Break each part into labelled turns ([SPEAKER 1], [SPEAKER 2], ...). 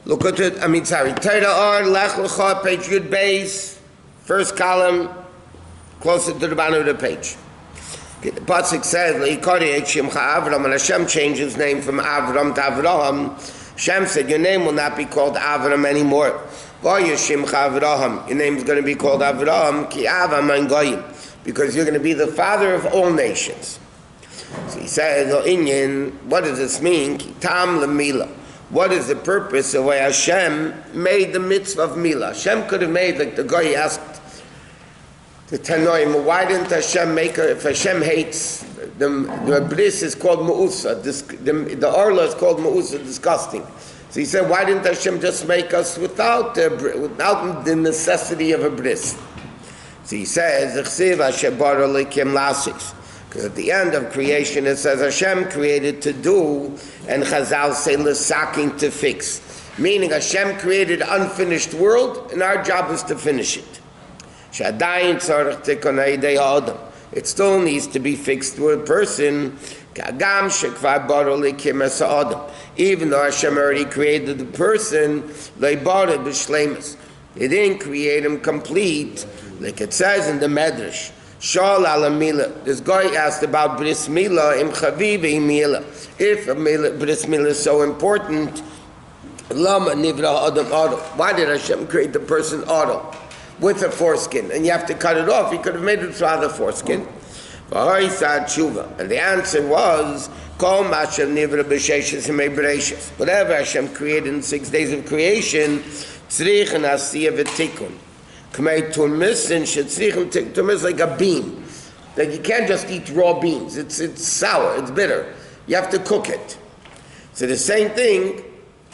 [SPEAKER 1] Look at it, Torah or Lech, Lecha, page Yud Beis, first column, closer to the bottom of the page. The Pasuk says, Leikari et Shemcha Avraham, and Hashem changed his name from Avraham to Avraham. Hashem said, your name will not be called Avraham anymore. Why your Shemcha Avraham? Your name is going to be called Avraham, Ki Avam and Goyim, because you're going to be the father of all nations. So he says, what does this mean? Ki Tam Lemila. What is the purpose of why Hashem made the mitzvah of Mila? Hashem could have made, like the guy asked the Tanoim, why didn't Hashem make her, if Hashem hates, the bris is called Ma'usa, the Orla is called Ma'usa, disgusting. So he said, why didn't Hashem just make us without the necessity of a bris? So he says, because at the end of creation it says Hashem created to do, and Chazal say l'saking, to fix. Meaning Hashem created an unfinished world, and our job is to finish it. It still needs to be fixed to a person. Even though Hashem already created the person, He didn't create him complete, like it says in the Medrash. This guy asked about bris milah im chaviv mila. If bris milah is so important, lama nivra adam adam. Why did Hashem create the person adam with a foreskin? And you have to cut it off. He could have made it without the foreskin. And the answer was, whatever Hashem created in 6 days of creation, tumis like a bean. Like you can't just eat raw beans. It's sour, it's bitter. You have to cook it. So the same thing,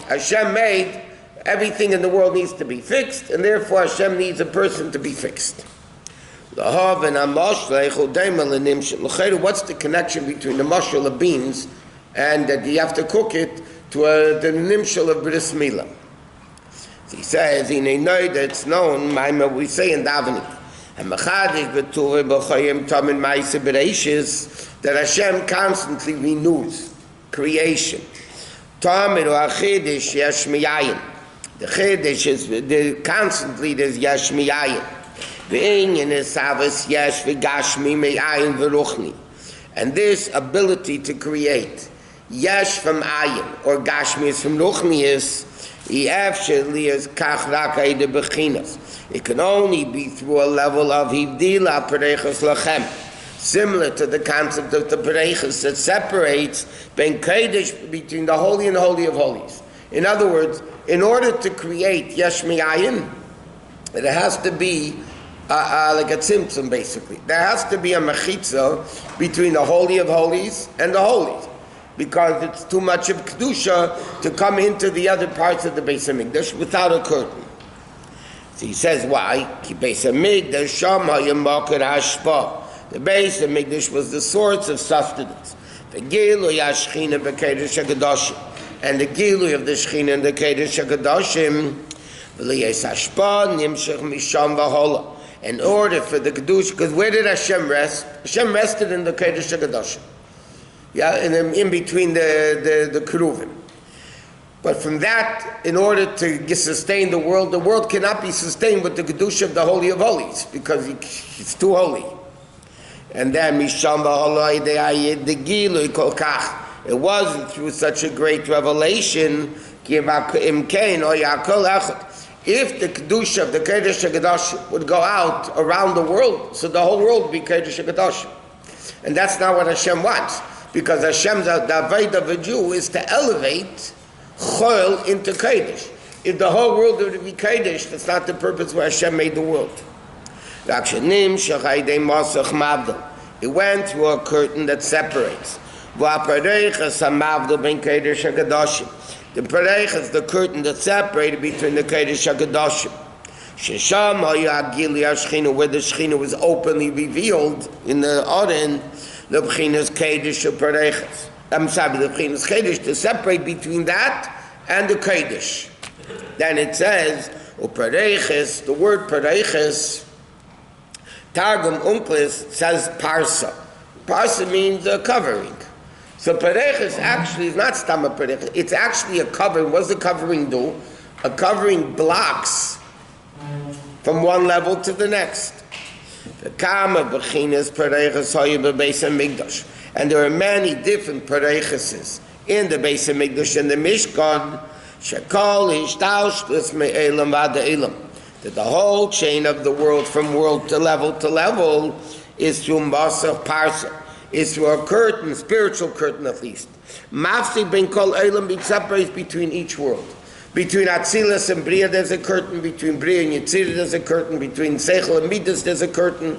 [SPEAKER 1] Hashem made, everything in the world needs to be fixed, and therefore Hashem needs a person to be fixed. What's the connection between the mashal of beans and that you have to cook it to the nimshal of bris milah? He says, in a night that's known, we say in davening, that Hashem constantly renews creation. The chedesh is constantly there's yesh miyayin. And this ability to create yesh from ayin or gashmi is from ruchnius. It can only be through a level of hivdila perechas lachem, similar to the concept of the perechas that separates between the holy and the holy of holies. In other words, in order to create yesh miyayin, it has to be like a tzimtzum basically. There has to be a mechitza between the holy of holies and the holies, because it's too much of kedusha to come into the other parts of the Beis Hamikdash without a curtain. So he says, why? The Beis Hamikdash was the source of sustenance. The Gilui Hashchina b'Kodesh HaKadoshim, and the Gilui of the Shechina and the Kodesh HaKadoshim, v'liyes hashpa nimshach misham v'hola. In order for the kedusha, because where did Hashem rest? Hashem rested in the Kodesh HaKadoshim. Yeah, in between the keruvim. But from that, in order to sustain the world cannot be sustained with the kedusha of the Holy of Holies, because it's too holy. And then misham v'holoi the gilui kol kach. It wasn't through such a great revelation. If the kedusha of the Kodesh HaKadoshim would go out around the world, so the whole world would be Kodesh HaKadoshim. And that's not what Hashem wants. Because Hashem's the avodah of a Jew is to elevate Chol into Kodesh. If the whole world would be Kodesh, that's not the purpose why Hashem made the world. It went through a curtain that separates. The Pareich is the curtain that separated between the Kodesh HaKadoshim. Where the Shechina was openly revealed in the Oren, the B'chinas Kodesh Pareichas. The B'chinas Kodesh, to separate between that and the Kodesh. Then it says, Pareichas, the word Pareichas, Targum Unklis says Parsa. Parsa means a covering. So Pareichas actually is not Stama Pareichas, it's actually a covering. What does the covering do? A covering blocks from one level to the next. And there are many different pareiches in the Beis HaMikdash and the Mishkan, that the whole chain of the world from world to level is through Masach Parsa, is through a curtain, spiritual curtain at least. Mafsik ben kol eilam, it separates between each world. Between Atzilus and Bria there's a curtain, between Bria and Yetzirah there's a curtain, between Seichel and Midas there's a curtain.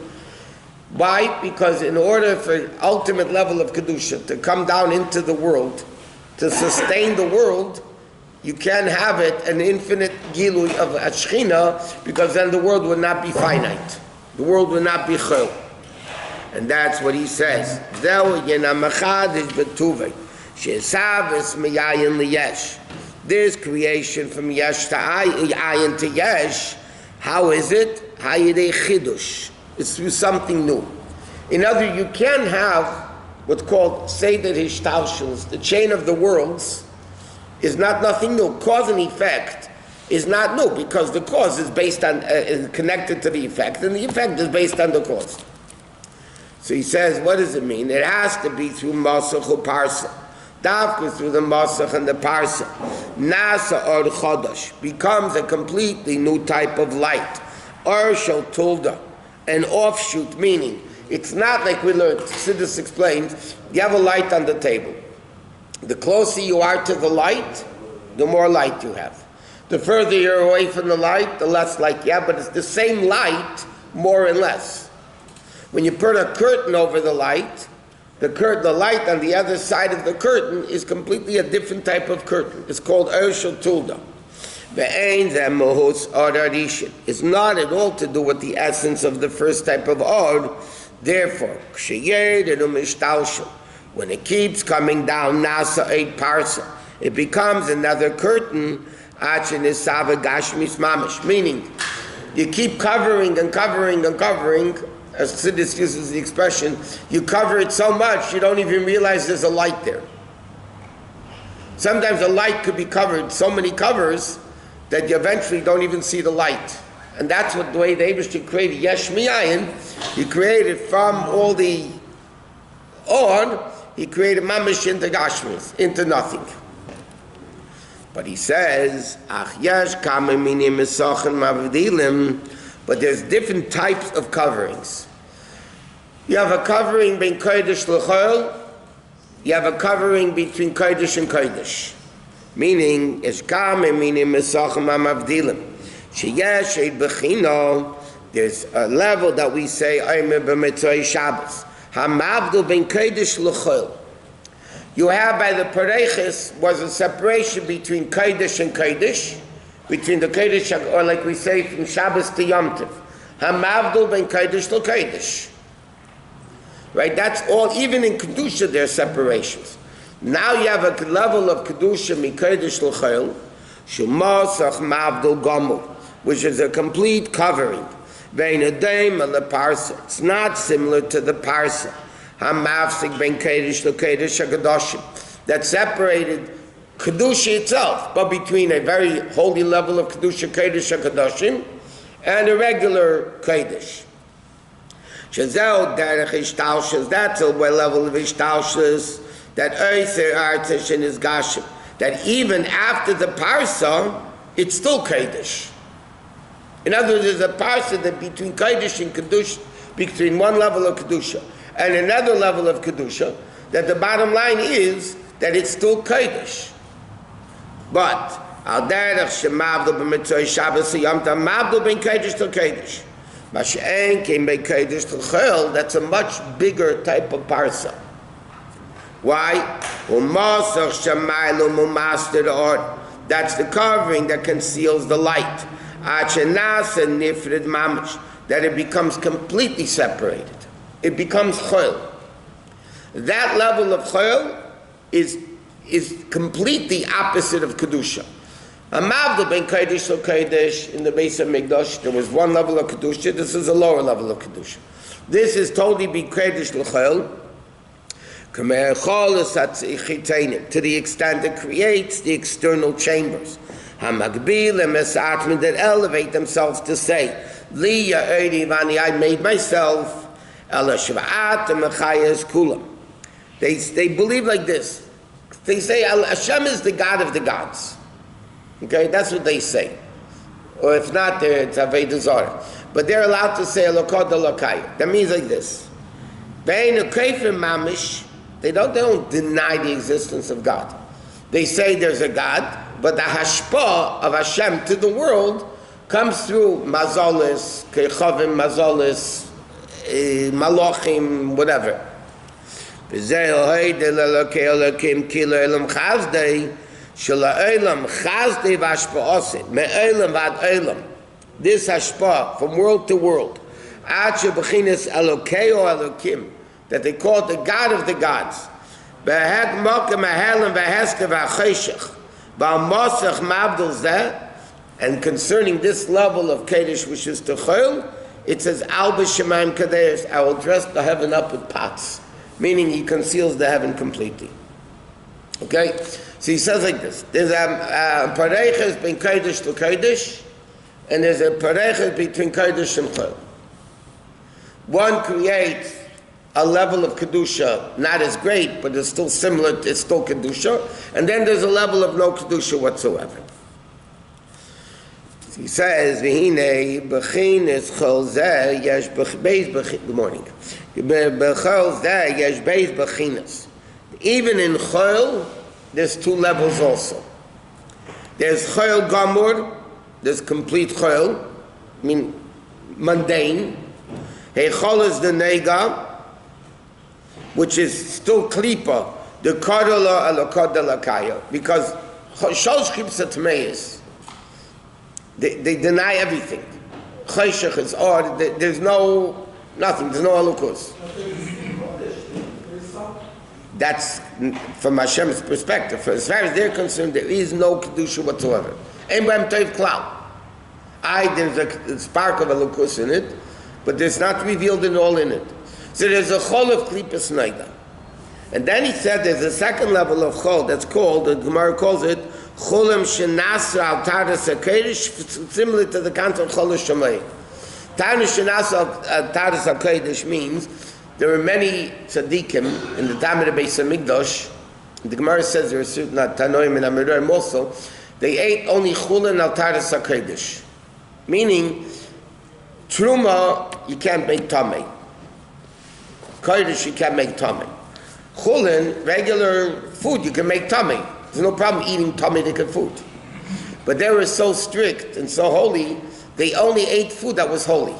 [SPEAKER 1] Why? Because in order for ultimate level of Kedusha to come down into the world, to sustain the world, you can't have it an infinite Gilui of Ashchina, because then the world would not be finite. The world would not be Chol. And that's what he says. There's creation from Yesh to Ayin to Yesh. How is it? Hayidei Chidush. It's through something new. In other words, you can have what's called Seder Hishtalshus. The chain of the worlds is not nothing new. Cause and effect is not new, because the cause is based on, is connected to the effect, and the effect is based on the cause. So he says, what does it mean? It has to be through Masach or Parsa. Dafka through the Masach and the Parsa. Nasa or Chodosh becomes a completely new type of light. Or Shal Tulda, an offshoot, meaning it's not like we learned, Siddur explained, you have a light on the table. The closer you are to the light, the more light you have. The further you're away from the light, the less light you have, but it's the same light, more and less. When you put a curtain over the light on the other side of the curtain is completely a different type of curtain. It's called Ershel Tulda. It's not at all to do with the essence of the first type of Od. Therefore, when it keeps coming down, Nasa 8 Parsa, it becomes another curtain, meaning you keep covering and covering and covering, as Siddur uses the expression, you cover it so much you don't even realize there's a light there. Sometimes a light could be covered, so many covers, that you eventually don't even see the light. And that's what the way the Eibishter created Yesh Mi'ayin. He created from all the Od, he created Mamish into Gashmis, into nothing. But he says, but there's different types of coverings. You have a covering between Kodesh L'chol, you have a covering between Kodesh and Kodesh. Meaning, there's a level that we say, you have by the Pareiches was a separation between Kodesh and Kodesh, between the Kodesh, or like we say from Shabbos to Yom Tov. Hamavdul ben Kodesh to Kodesh. Right, that's all, even in Kedusha there are separations. Now you have a level of Kedusha Mikodesh L'chol, Shumasach Mavdul Gomu, which is a complete covering. Vein Adem and the Parsa. It's not similar to the Parsa. Hamavsik ben Kodesh L'Kodesh HaKadoshim. That separated Kedusha itself, but between a very holy level of Kedusha Kodesh HaKadoshim and a regular Kodesh. Shazal derech ishtalshus, that's a level of ishtalshus, that oiser artish in his gashim, that even after the parsa, it's still Kodesh. In other words, there's a parsa that between Kodesh and Kedusha, between one level of Kedusha and another level of Kedusha, that the bottom line is that it's still Kodesh. But, al derech shemavdul b'mitzvah Shabbos yom tov mavdul ben Kodesh to Kodesh. That's a much bigger type of parsa. Why? That's the covering that conceals the light. That it becomes completely separated. It becomes chol. That level of chol is completely opposite of kedusha. Amavdul ben Kodesh to Kodesh in the Beis HaMikdash, there was one level of Kedusha, this is a lower level of Kedusha. This is totally be Kodesh L'chol, to the extent it creates the external chambers. Hamagbil and Mesatman that elevate themselves to say, Li Ya'eri Vani, I made myself, Ela Shva'at and Mechayas Kulam. They believe like this. They say Hashem is the God of the gods. Okay, that's what they say. Or if not, it's Avodah Zarah. But they're allowed to say Elokot Elokayah. That means like this. Bein Ukefim Mamish, they don't deny the existence of God. They say there's a God, but the hashpah of Hashem to the world comes through mazolis, kechavim, mazolis, malachim, whatever. This hashpah from world to world, that they call the God of the gods. And concerning this level of Kaddish, which is Techol, it says, Al b'shemayim kadesh, I will dress the heaven up with pots, meaning he conceals the heaven completely. Okay? So he says like this, there's a pareiches between Kaddish to Kaddish, and there's a pareiches between Kaddish and Chol. One creates a level of Kedusha, not as great, but it's still similar, it's still Kedusha. And then there's a level of no Kedusha whatsoever. He says, V'hinei b'chinas chol zeh yesh beis b'chinas. Good morning. B'chol zeh yesh beis b'chinas. Even in chol, there's two levels also. There's chol gamur, there's complete chol, I mean, mundane. Hey, chol is the nega, which is still klipa, the kadola alakad alakaya, because shalosh klipsa tmeis, they deny everything. Chayshach is odd. There's nothing. There's no alukus. That's from Hashem's perspective. As far as they're concerned, there is no kedusha whatsoever. Einbam toiv klal. There's a spark of alukus in it, but there's not revealed in all in it. So there's a chol of klipas naida. And then he said there's a second level of chol that's called, the Gemara calls it, cholim shenasa al taras HaKodesh, similar to the concept of chol shamayim. Taras shenasa al taras HaKodesh means there were many tzaddikim in the time of the Beis HaMikdash. The Gemara says there are certain Tanoim and Amiroim also, they ate only chulin al taras HaKodesh. Meaning, truma, you can't make tamei. Kodesh, you can't make tummy. Chulin, regular food, you can make tummy. There's no problem eating tummy-dick food. But they were so strict and so holy, they only ate food that was holy.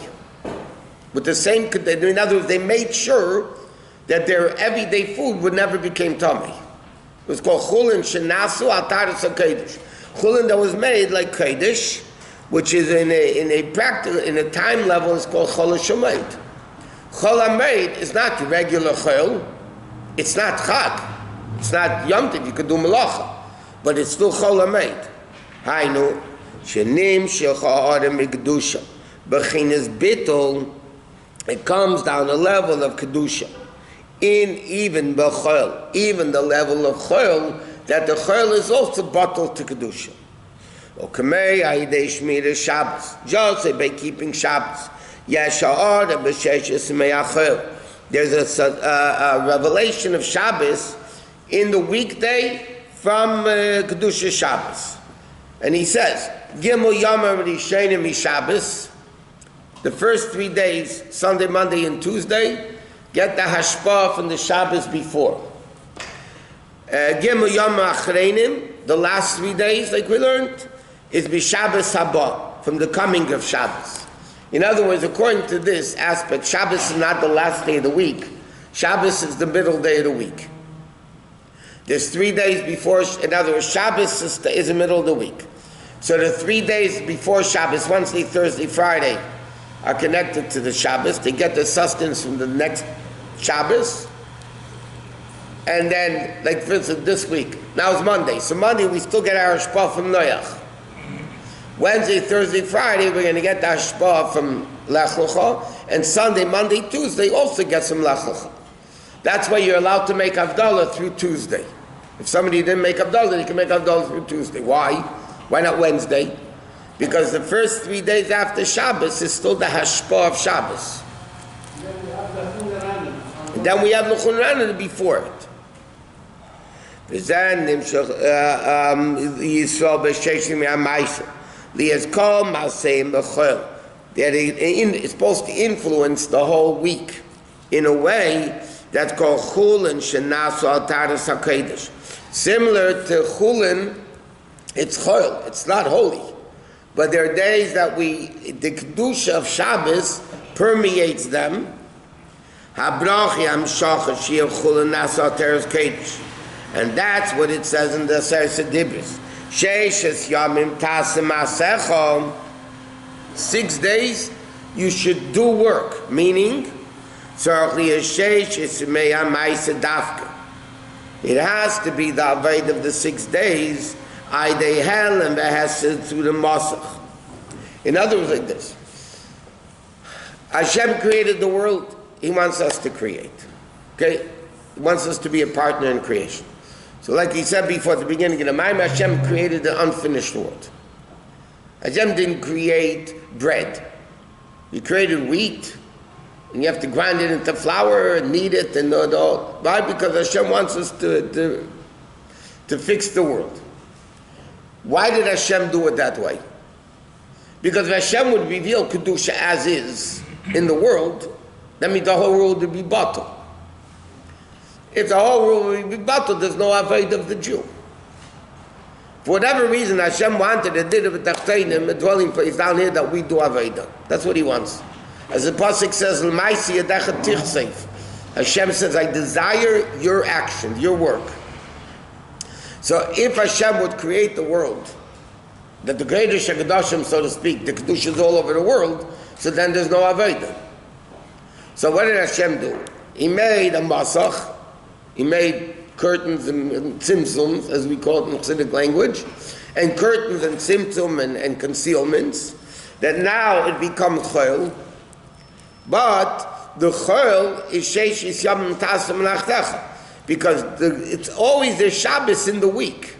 [SPEAKER 1] With the same, in other words, they made sure that their everyday food would never become tummy. It was called chulin shenasu al taras hakodesh. Chulin that was made like kodesh, which is in a time level, it's called chol shamayit. Chol HaMoed is not regular chol. It's not chag. It's not Yom Tov. You could do melacha, but it's still Chol HaMoed. Hainu shenim shecha adam kedusha b'chinas bittul. It comes down a level of kedusha in even b'chol, even the level of chol that the chol is also bottled to kedusha. Okamei ayidei shmira Shabbos, just by keeping Shabbos. There's a revelation of Shabbos in the weekday from Kedusha Shabbos. And he says, Gimel Yomar Rishonim Shabbos, the first 3 days, Sunday, Monday, and Tuesday, get the hashpah from the Shabbos before. Gimel Yomar Achreinim, the last 3 days, like we learned, is B'Shabbos Haba, from the coming of Shabbos. In other words, according to this aspect, Shabbos is not the last day of the week. Shabbos is the middle day of the week. There's 3 days before, in other words, Shabbos is the middle of the week. So the 3 days before Shabbos, Wednesday, Thursday, Friday, are connected to the Shabbos. They get the sustenance from the next Shabbos. And then, like for instance, this week, now it's Monday. So Monday, we still get our hashpah from Noach. Wednesday, Thursday, Friday, we're going to get the hashpah from Lecha, and Sunday, Monday, Tuesday also get some Lecha. That's why you're allowed to make Havdalah through Tuesday. If somebody didn't make Havdalah, you can make Havdalah through Tuesday. Why? Why not Wednesday? Because the first 3 days after Shabbos is still the hashpah of Shabbos. And then we have the Chulran before it. That it's supposed to influence the whole week in a way that's called Chulin Shenasu Al Taras HaKodesh. Similar to Chulin, it's Chol, it's not holy. But there are days that the Kedusha of Shabbos permeates them. And that's what it says in the Sefer Dibros. 6 days you should do work, meaning it has to be the avoid of the 6 days, hell and through the Masach. In other words, like this: Hashem created the world. He wants us to create. Okay? He wants us to be a partner in creation. So like he said before at the beginning of the Maim, Hashem created the unfinished world. Hashem didn't create bread. He created wheat, and you have to grind it into flour and knead it and all. Why? Because Hashem wants us to fix the world. Why did Hashem do it that way? Because if Hashem would reveal Kedusha as is in the world, that means the whole world would be bottled. If the whole world would be bottled, there's no avoid of the Jew. For whatever reason, Hashem wanted a dwelling place down here that we do avodah. That's what He wants. As the Pasuk says, Hashem says, I desire your action, your work. So if Hashem would create the world, that the greatest Shagadoshim, so to speak, the Kedusha is all over the world, so then there's no avodah. So what did Hashem do? He made a masach, He made curtains and tzimtzums, as we call it in Chassidic language, and curtains and tzimtzum and concealments, that now it becomes chol, but the chol is sheish yom tasam nachtecha, because it's always the Shabbos in the week.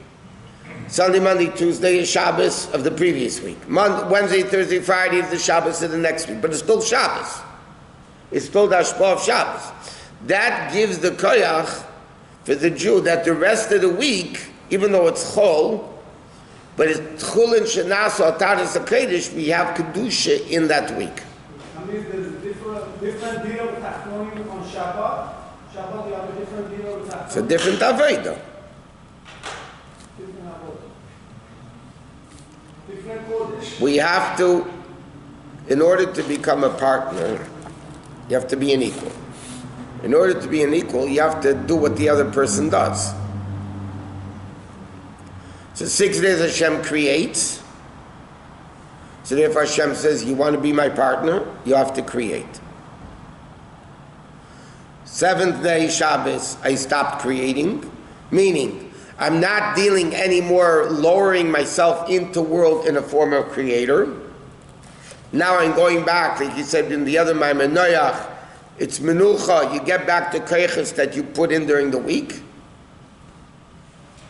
[SPEAKER 1] Sunday, Monday, Tuesday is Shabbos of the previous week. Wednesday, Thursday, Friday is the Shabbos of the next week, but it's still Shabbos. It's still the hashpah of Shabbos. That gives the koyach for the Jew that the rest of the week, even though it's chol, but it's chulin shenasu al taras HaKodesh, we have kedusha in that week.
[SPEAKER 2] I mean, there's a different deal with Tachtonim on Shabbat. Shabbat, you have a different deal with Tachtonim.
[SPEAKER 1] It's a different avodah.
[SPEAKER 2] Different Kodesh.
[SPEAKER 1] We have to, in order to become a partner, you have to be an equal. In order to be an equal, you have to do what the other person does. So 6 days Hashem creates. So therefore Hashem says, you want to be my partner? You have to create. 7th day Shabbos, I stopped creating. Meaning, I'm not dealing anymore, lowering myself into world in a form of creator. Now I'm going back, like he said in the other Maimon Noach, it's menucha, you get back to koiches that you put in during the week.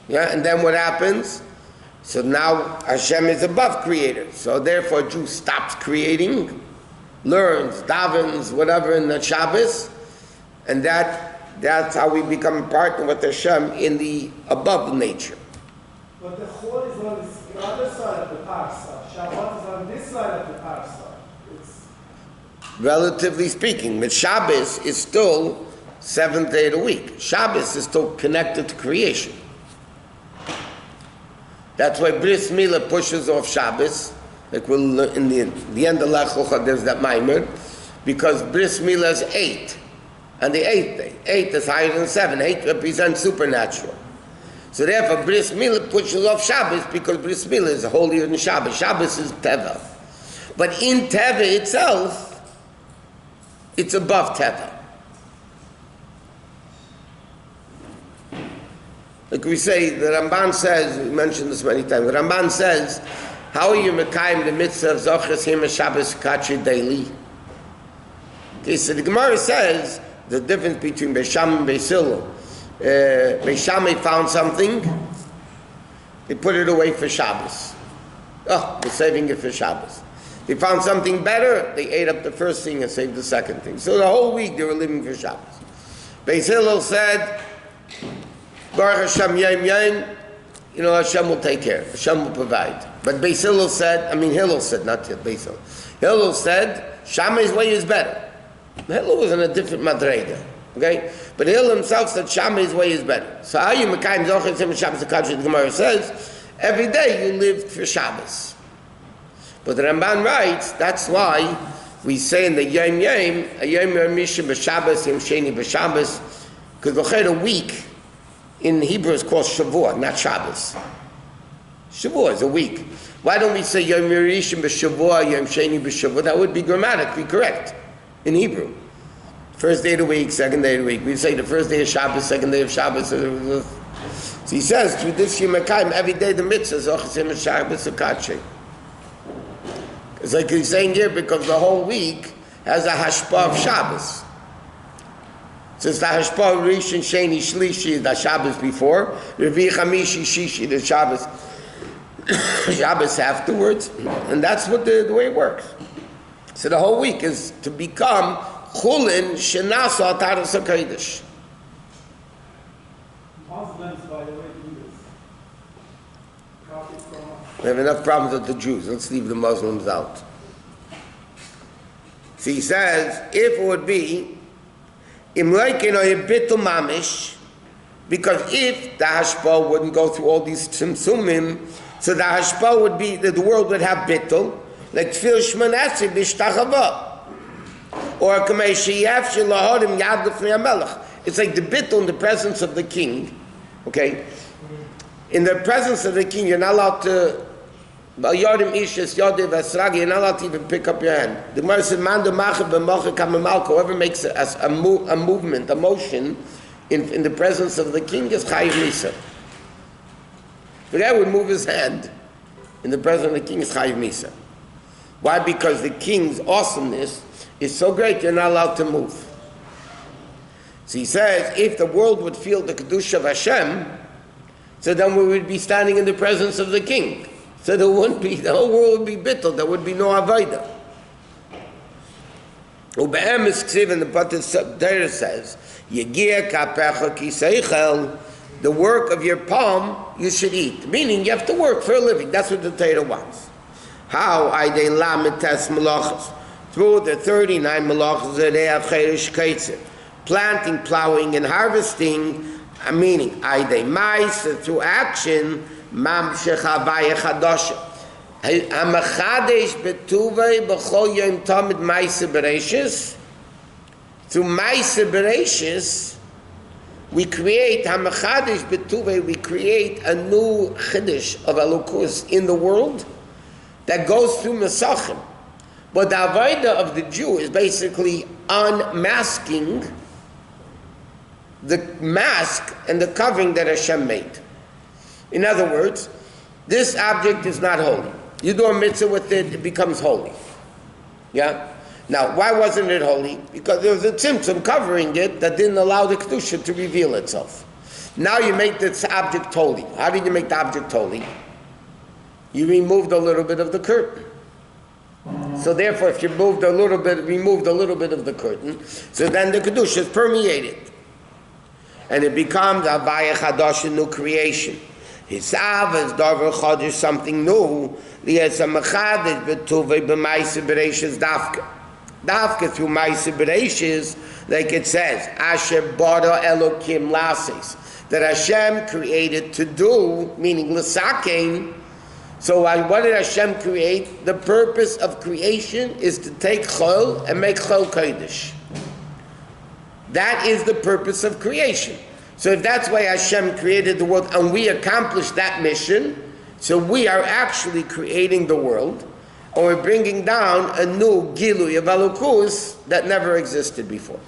[SPEAKER 1] Yeah, and then what happens? So now Hashem is above creator. So therefore Jew stops creating, learns, davens, whatever in the Shabbos, and that's how we become a partner with Hashem in the above nature.
[SPEAKER 2] But the chol is on the other side of the Parshat. Shabbat is on this side of the Parshat.
[SPEAKER 1] Relatively speaking, but Shabbos is still 7th day of the week. Shabbos is still connected to creation. That's why Bris Milah pushes off Shabbos, like we'll in the end of Lecha, there's that Maimer, because Bris Milah is 8, and the 8th day. 8 is higher than 7. 8 represents supernatural. So therefore, Bris Milah pushes off Shabbos because Bris Milah is holier than Shabbos. Shabbos is Teva. But in Teva itself, it's above Teva. Like we say, the Ramban says, we mentioned this many times, the Ramban says, how are you mekayim the mitzvah of Zochas Him Shabbos Katri daily? Okay, so the Gemara says, the difference between Beisham and Beisilo. Beisham found something, they put it away for Shabbos. Oh, we're saving it for Shabbos. They found something better, they ate up the first thing and saved the second thing. So the whole week they were living for Shabbos. Beis Hillel said, Baruch Hashem Yom Yom, Hashem will take care, Hashem will provide. But Beis Hillel said, Hillel said, not Beis Hillel. Hillel said, Shammai's way is better. Hillel was in a different madrega, okay? But Hillel himself said, Shammai's way is better. So how you Mekayim Zochim Sim Shabbos, the Gemara says, every day you lived for Shabbos. But the Ramban writes, that's why we say in the Yom Yom, a Yom Yom Misha B'Shabbos, Yom Sheni B'Shabbos, because a week in Hebrew is called Shavua, not Shabbos. Shavua is a week. Why don't we say Yom Rishon B'Shavua, Yom Sheni B'Shavua? That would be grammatically correct in Hebrew. First day of the week, second day of the week. We say the first day of Shabbos, second day of Shabbos. So he says, through this Yom HaKaim, every day the mitzvah is Ochasim Shabbos Akache. It's like he's saying here, because the whole week has a hashpah of Shabbos. Since the hashpah of Rishon, Sheni, Shlishi is the Shabbos before, Revi, Chamishi, Shishi, the Shabbos, Shabbos afterwards, and that's what the way it works. So the whole week is to become Chulin Shenasa Taras HaKodesh.
[SPEAKER 2] Muslims, by the way, do this.
[SPEAKER 1] We have enough problems with the Jews. Let's leave the Muslims out. So he says, if it would be Imleikin or Bitul Mamish, because if the Hashpah wouldn't go through all these Tzimtzumim, so the Hashpah would be that the world would have Bitul, like Tfil Shmanasi B'Shtachava, or Kamei Sheyaf Shelahodim Yad Lefnei HaMelech. It's like the Bitul in the presence of the king. Okay? In the presence of the king, you're not allowed to, you're not allowed to even pick up your hand. The Gemara said, whoever makes a movement, a motion, in the presence of the king is Chayiv Misa. The guy would move his hand in the presence of the king is Chayiv Misa. Why? Because the king's awesomeness is so great, you're not allowed to move. So he says, if the world would feel the Kedusha of Hashem, so then we would be standing in the presence of the king. So there wouldn't be, the whole world would be bittul, there would be no Avaida. Ube'em is ksiv, and the Torah says, Yegia kapecha ki seichel, the work of your palm you should eat. Meaning you have to work for a living. That's what the Torah wants. How? Aydei lamites malachas. Through the 39 malachas that they have cheresh keitzer. Planting, plowing, and harvesting, meaning Aydei mais, through action, mamshech havaya chadosha. Hamachadesh betuvei b'chol yom tamid maise bereishis. Through maise bereishis, we create hamachadesh betuvei. We create a new chiddush of elokus in the world that goes through mesachim. But the avodah of the Jew is basically unmasking the mask and the covering that Hashem made. In other words, this object is not holy. You do a mitzvah with it, it becomes holy. Yeah? Now, why wasn't it holy? Because there was a tzimtzum covering it that didn't allow the kedusha to reveal itself. Now you make this object holy. How did you make the object holy? You removed a little bit of the curtain. So therefore, if you removed a little bit of the curtain, so then the kedusha is permeated. And it becomes Avaya Chadash, a new creation. Hisav is Davar Chodesh, something new. Liesa Machadish Betuvei B'Maisa Bereishis Dafka. Dafka through Maisa Bereishis, like it says, Asher Bara Elokim Lasis, that Hashem created to do, meaning L'Sakein. So what did Hashem create? The purpose of creation is to take Chol and make Chol Kodesh. That is the purpose of creation. So if that's why Hashem created the world and we accomplished that mission, so we are actually creating the world, and we're bringing down a new Gilui of Elokus that never existed before.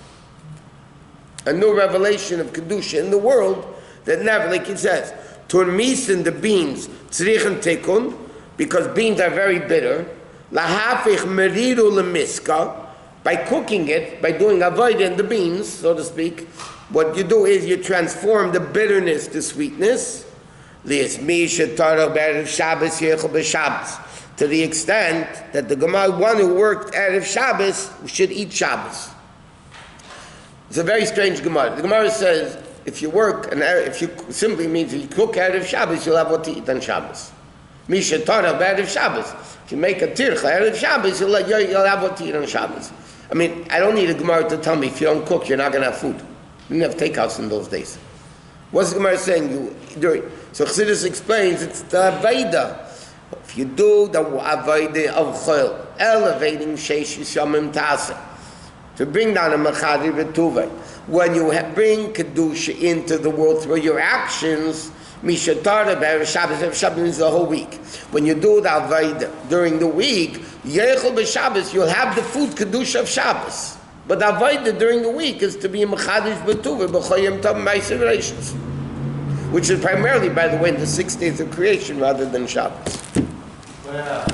[SPEAKER 1] A new revelation of Kedusha in the world that never, like it says, Turmis in the beans, tzrichen tekun, because beans are very bitter, lahafich meriru lemiska, by cooking it, by doing avodah in the beans, so to speak, what you do is you transform the bitterness to sweetness. To the extent that the Gemara, one who worked Erev Shabbos should eat Shabbos. It's a very strange Gemara. The Gemara says if you work and if you simply means if you cook Erev Shabbos, you'll have what to eat on Shabbos. Misha Torah Erev Shabbos. If you make a tircha Erev Shabbos, you'll have what to eat on Shabbos. I mean, I don't need a Gemara to tell me if you don't cook, you're not going to have food. You didn't have takeouts in those days. What's the Gemara saying? So Chassidus explains it's the Aveda. If you do the Aveda of Chol, elevating Sheish Yishamim Tasa, to bring down a Mechadi V'Tuvay, when you bring Kedusha into the world through your actions, Misha Torah Erev Shabbos is the whole week. When you do the Aveda during the week, Yechol B'Shabbos, you'll have the food Kedusha of Shabbos. But the Aveda during the week is to be a Mechadish B'Tuvay, B'Choyim Tam Ma'aser Reishos, which is primarily, by the way, in the 6 days of creation rather than Shabbos.
[SPEAKER 2] Wow.